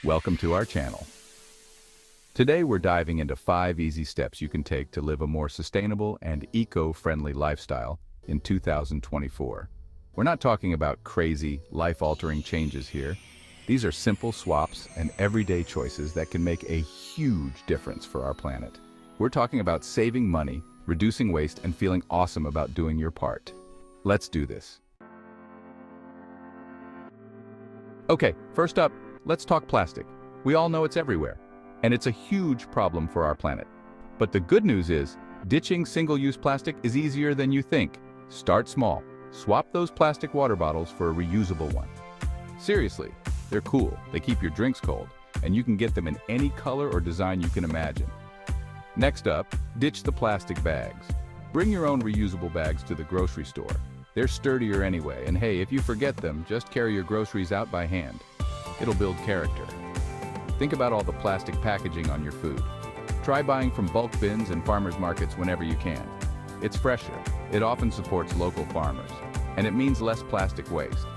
Welcome to our channel. Today we're diving into 5 easy steps you can take to live a more sustainable and eco-friendly lifestyle in 2024. We're not talking about crazy, life-altering changes here. These are simple swaps and everyday choices that can make a huge difference for our planet. We're talking about saving money, reducing waste, and feeling awesome about doing your part. Let's do this. Okay, first up, let's talk plastic. We all know it's everywhere, and it's a huge problem for our planet. But the good news is, ditching single-use plastic is easier than you think. Start small. Swap those plastic water bottles for a reusable one. Seriously, they're cool, they keep your drinks cold, and you can get them in any color or design you can imagine. Next up, ditch the plastic bags. Bring your own reusable bags to the grocery store. They're sturdier anyway, and hey, if you forget them, just carry your groceries out by hand. It'll build character. Think about all the plastic packaging on your food. Try buying from bulk bins and farmers markets whenever you can. It's fresher, it often supports local farmers, and it means less plastic waste.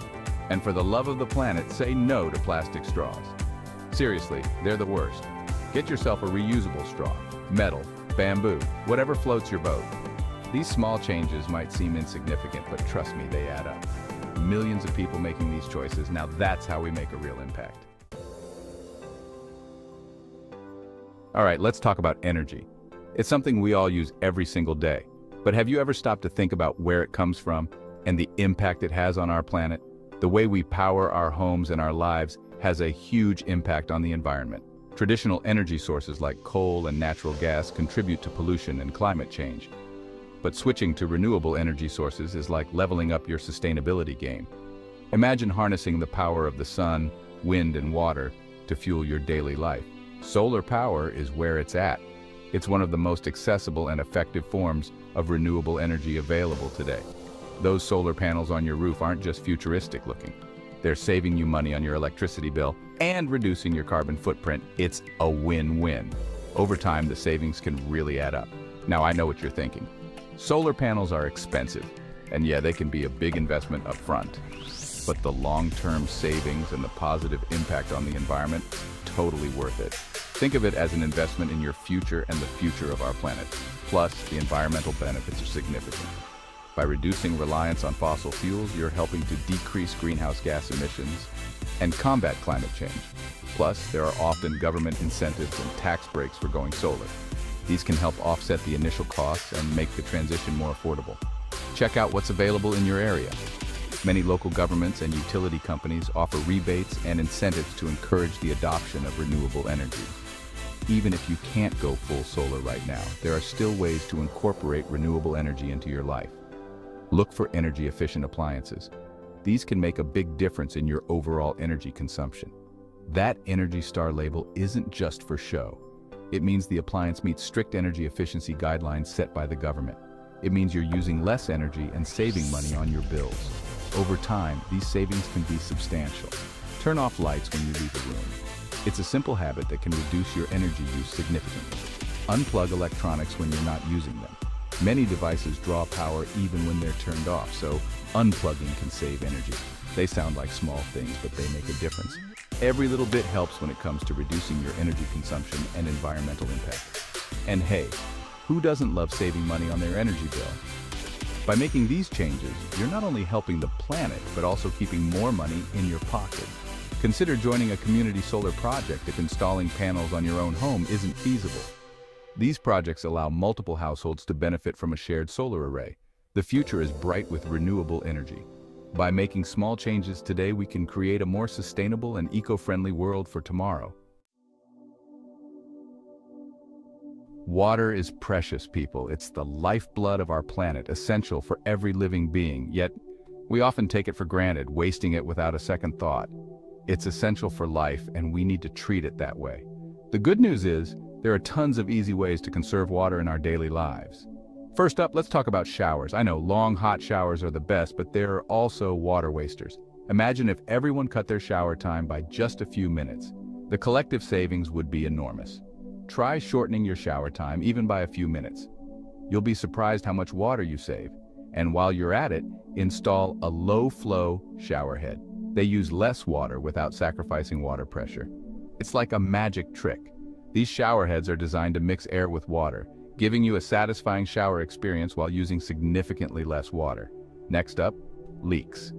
And for the love of the planet, say no to plastic straws. Seriously, they're the worst. Get yourself a reusable straw, metal, bamboo, whatever floats your boat. These small changes might seem insignificant, but trust me, they add up. Millions of people making these choices, now that's how we make a real impact. All right, let's talk about energy. It's something we all use every single day. But have you ever stopped to think about where it comes from and the impact it has on our planet? The way we power our homes and our lives has a huge impact on the environment. Traditional energy sources like coal and natural gas contribute to pollution and climate change. But switching to renewable energy sources is like leveling up your sustainability game. Imagine harnessing the power of the sun, wind, and water to fuel your daily life. Solar power is where it's at. It's one of the most accessible and effective forms of renewable energy available today. Those solar panels on your roof aren't just futuristic looking. They're saving you money on your electricity bill and reducing your carbon footprint. It's a win-win. Over time, the savings can really add up. Now, I know what you're thinking. Solar panels are expensive, and yeah, they can be a big investment up front. But the long-term savings and the positive impact on the environment, totally worth it. Think of it as an investment in your future and the future of our planet. Plus, the environmental benefits are significant. By reducing reliance on fossil fuels, you're helping to decrease greenhouse gas emissions and combat climate change. Plus, there are often government incentives and tax breaks for going solar. These can help offset the initial costs and make the transition more affordable. Check out what's available in your area. Many local governments and utility companies offer rebates and incentives to encourage the adoption of renewable energy. Even if you can't go full solar right now, there are still ways to incorporate renewable energy into your life. Look for energy-efficient appliances. These can make a big difference in your overall energy consumption. That Energy Star label isn't just for show. It means the appliance meets strict energy efficiency guidelines set by the government. It means you're using less energy and saving money on your bills. Over time, these savings can be substantial. Turn off lights when you leave a room. It's a simple habit that can reduce your energy use significantly. Unplug electronics when you're not using them. Many devices draw power even when they're turned off, so unplugging can save energy. They sound like small things, but they make a difference. Every little bit helps when it comes to reducing your energy consumption and environmental impact. And hey, who doesn't love saving money on their energy bill? By making these changes, you're not only helping the planet, but also keeping more money in your pocket. Consider joining a community solar project if installing panels on your own home isn't feasible. These projects allow multiple households to benefit from a shared solar array. The future is bright with renewable energy. By making small changes today, we can create a more sustainable and eco-friendly world for tomorrow. Water is precious, people. It's the lifeblood of our planet, essential for every living being. Yet, we often take it for granted, wasting it without a second thought. It's essential for life, and we need to treat it that way. The good news is, there are tons of easy ways to conserve water in our daily lives. First up, let's talk about showers. I know long, hot showers are the best, but there are also water wasters. Imagine if everyone cut their shower time by just a few minutes. The collective savings would be enormous. Try shortening your shower time, even by a few minutes. You'll be surprised how much water you save. And while you're at it, install a low-flow shower head. They use less water without sacrificing water pressure. It's like a magic trick. These shower heads are designed to mix air with water, giving you a satisfying shower experience while using significantly less water. Next up, leaks.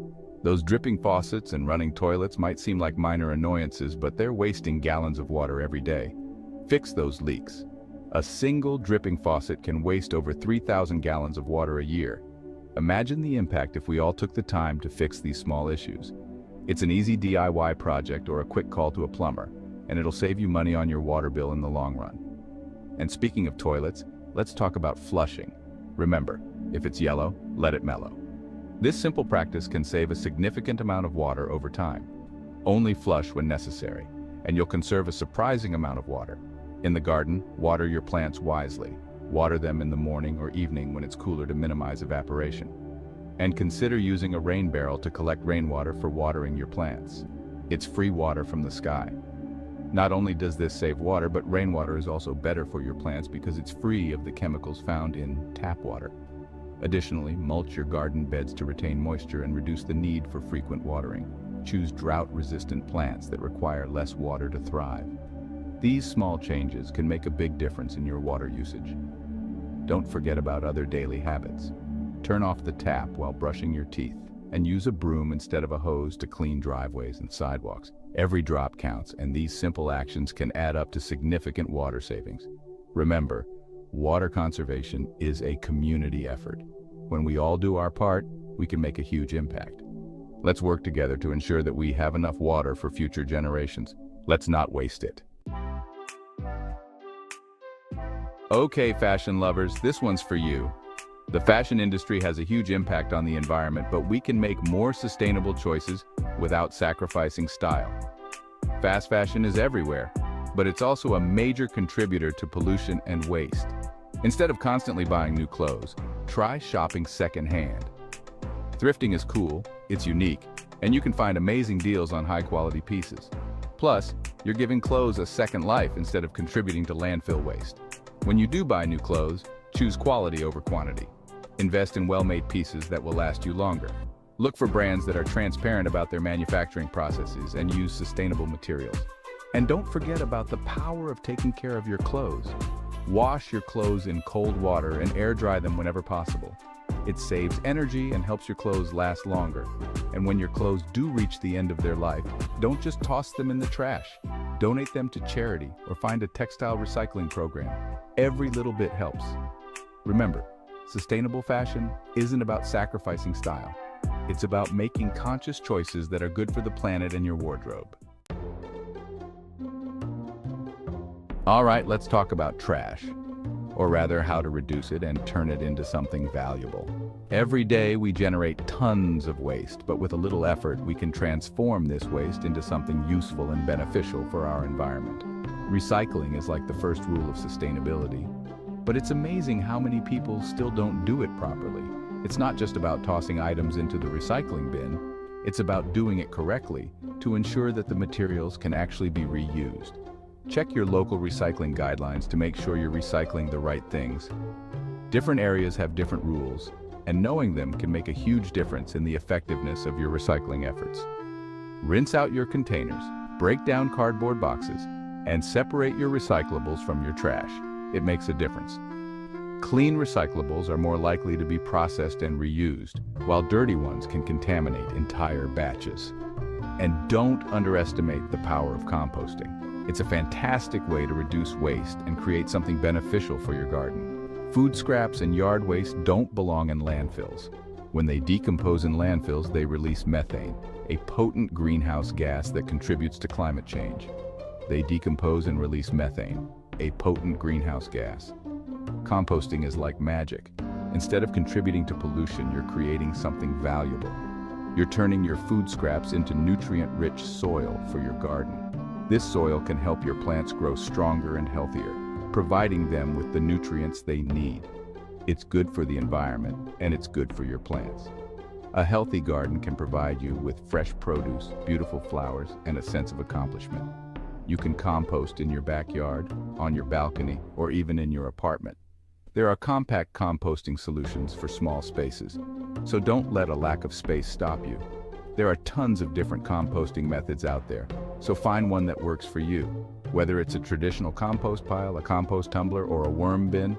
Those dripping faucets and running toilets might seem like minor annoyances, but they're wasting gallons of water every day. Fix those leaks. A single dripping faucet can waste over 3,000 gallons of water a year. Imagine the impact if we all took the time to fix these small issues. It's an easy DIY project or a quick call to a plumber, and it'll save you money on your water bill in the long run. And speaking of toilets, let's talk about flushing. Remember, if it's yellow, let it mellow. This simple practice can save a significant amount of water over time. Only flush when necessary, and you'll conserve a surprising amount of water. In the garden, water your plants wisely. Water them in the morning or evening when it's cooler to minimize evaporation. And consider using a rain barrel to collect rainwater for watering your plants. It's free water from the sky. Not only does this save water, but rainwater is also better for your plants because it's free of the chemicals found in tap water. Additionally, mulch your garden beds to retain moisture and reduce the need for frequent watering. Choose drought-resistant plants that require less water to thrive. These small changes can make a big difference in your water usage. Don't forget about other daily habits. Turn off the tap while brushing your teeth, and use a broom instead of a hose to clean driveways and sidewalks. Every drop counts, and these simple actions can add up to significant water savings. Remember, water conservation is a community effort. When we all do our part, we can make a huge impact. Let's work together to ensure that we have enough water for future generations. Let's not waste it. Okay, fashion lovers, this one's for you. The fashion industry has a huge impact on the environment, but we can make more sustainable choices without sacrificing style. Fast fashion is everywhere, but it's also a major contributor to pollution and waste. Instead of constantly buying new clothes, try shopping secondhand. Thrifting is cool, it's unique, and you can find amazing deals on high-quality pieces. Plus, you're giving clothes a second life instead of contributing to landfill waste. When you do buy new clothes, choose quality over quantity. Invest in well-made pieces that will last you longer. Look for brands that are transparent about their manufacturing processes and use sustainable materials. And don't forget about the power of taking care of your clothes. Wash your clothes in cold water and air dry them whenever possible. It saves energy and helps your clothes last longer. And when your clothes do reach the end of their life, don't just toss them in the trash. Donate them to charity or find a textile recycling program. Every little bit helps. Remember, sustainable fashion isn't about sacrificing style. It's about making conscious choices that are good for the planet and your wardrobe. All right, let's talk about trash, or rather how to reduce it and turn it into something valuable. Every day we generate tons of waste, but with a little effort we can transform this waste into something useful and beneficial for our environment. Recycling is like the first rule of sustainability, but it's amazing how many people still don't do it properly. It's not just about tossing items into the recycling bin, it's about doing it correctly to ensure that the materials can actually be reused. Check your local recycling guidelines to make sure you're recycling the right things. Different areas have different rules, and knowing them can make a huge difference in the effectiveness of your recycling efforts. Rinse out your containers, break down cardboard boxes, and separate your recyclables from your trash. It makes a difference. Clean recyclables are more likely to be processed and reused, while dirty ones can contaminate entire batches. And don't underestimate the power of composting. It's a fantastic way to reduce waste and create something beneficial for your garden. Food scraps and yard waste don't belong in landfills. When they decompose in landfills, they release methane, a potent greenhouse gas that contributes to climate change. They decompose and release methane, a potent greenhouse gas. Composting is like magic. Instead of contributing to pollution, you're creating something valuable. You're turning your food scraps into nutrient-rich soil for your garden. This soil can help your plants grow stronger and healthier, providing them with the nutrients they need. It's good for the environment, and it's good for your plants. A healthy garden can provide you with fresh produce, beautiful flowers, and a sense of accomplishment. You can compost in your backyard, on your balcony, or even in your apartment. There are compact composting solutions for small spaces, so don't let a lack of space stop you. There are tons of different composting methods out there, so find one that works for you. Whether it's a traditional compost pile, a compost tumbler, or a worm bin,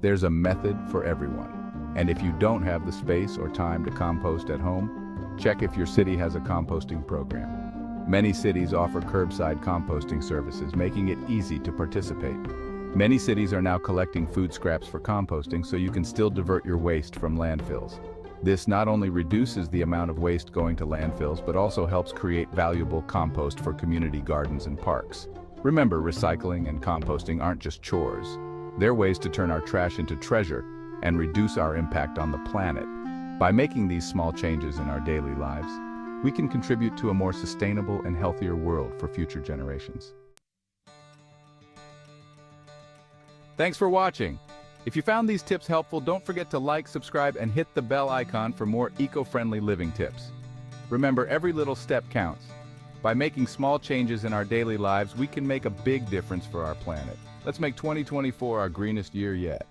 there's a method for everyone. And if you don't have the space or time to compost at home, check if your city has a composting program. Many cities offer curbside composting services, making it easy to participate. Many cities are now collecting food scraps for composting, so you can still divert your waste from landfills. This not only reduces the amount of waste going to landfills, but also helps create valuable compost for community gardens and parks. Remember, recycling and composting aren't just chores. They're ways to turn our trash into treasure and reduce our impact on the planet. By making these small changes in our daily lives, we can contribute to a more sustainable and healthier world for future generations. Thanks for watching. If you found these tips helpful, don't forget to like, subscribe, and hit the bell icon for more eco-friendly living tips. Remember, every little step counts. By making small changes in our daily lives, we can make a big difference for our planet. Let's make 2024 our greenest year yet.